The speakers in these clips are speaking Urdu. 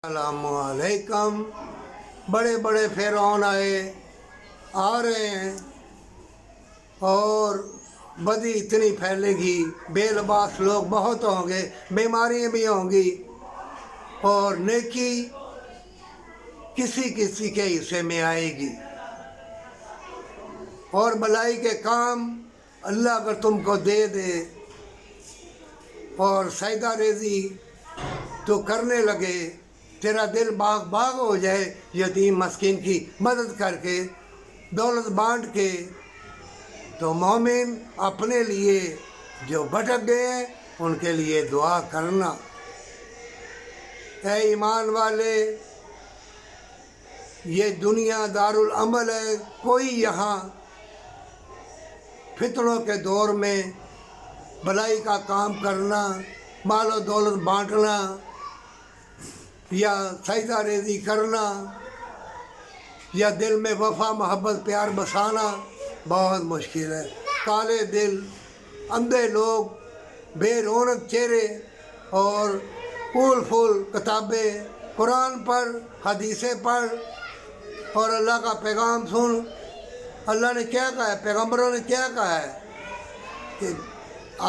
السلام علیکم۔ بڑے بڑے فرعون آ رہے ہیں اور بدی اتنی پھیلے گی، بے لباس لوگ بہت ہوں گے، بیماریاں بھی ہوں گی، اور نیکی کسی کسی کے حصے میں آئے گی، اور بلائی کے کام اللہ اگر تم کو دے دے اور سجدہ ریزی تو کرنے لگے، تیرا دل باغ باغ ہو جائے یتیم مسکین کی مدد کر کے، دولت بانٹ کے، تو مومن اپنے لیے جو بھٹک گئے ہیں ان کے لیے دعا کرنا۔ اے ایمان والے، یہ دنیا دارالعمل ہے، کوئی یہاں فتنوں کے دور میں بلائی کا کام کرنا، مال و دولت بانٹنا یا سجدہ ریزی کرنا یا دل میں وفا محبت پیار بسانا بہت مشکل ہے۔ کالے دل، اندھے لوگ، بے رونق چہرے اور پھول پھول کتابیں، قرآن پڑھ، حدیثیں پڑھ اور اللہ کا پیغام سن۔ اللہ نے کیا کہا ہے، پیغمبروں نے کیا کہا ہے کہ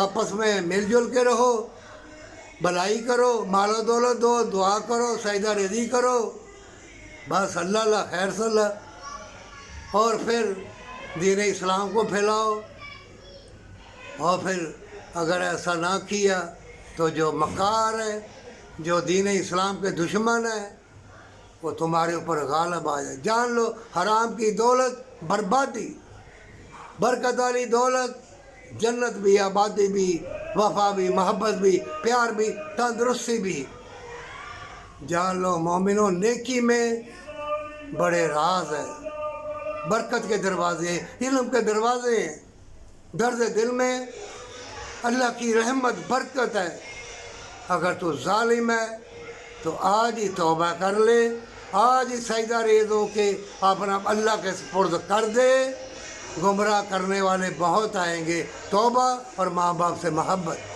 آپس میں مل جل کے رہو، بھلائی کرو، مال و دولت دو، دعا کرو، سجدہ ریزی کرو، بس اللہ خیر صلاح، اور پھر دین اسلام کو پھیلاؤ۔ اور پھر اگر ایسا نہ کیا تو جو مکار ہے، جو دین اسلام کے دشمن ہے، وہ تمہارے اوپر غالب آ جائے۔ جان لو حرام کی دولت بربادی، برکت والی دولت جنت بھی، آبادی بھی، وفا بھی، محبت بھی، پیار بھی، تندرستی بھی۔ جان لو مومنوں، نیکی میں بڑے راز ہیں، برکت کے دروازے ہیں، علم کے دروازے ہیں، درد دل میں اللہ کی رحمت برکت ہے۔ اگر تو ظالم ہے تو آج ہی توبہ کر لے، آج ہی سجدہ ریز ہو کے اپنا اللہ کے سپرد کر دے۔ گمراہ کرنے والے بہت آئیں گے، توبہ اور ماں باپ سے محبت۔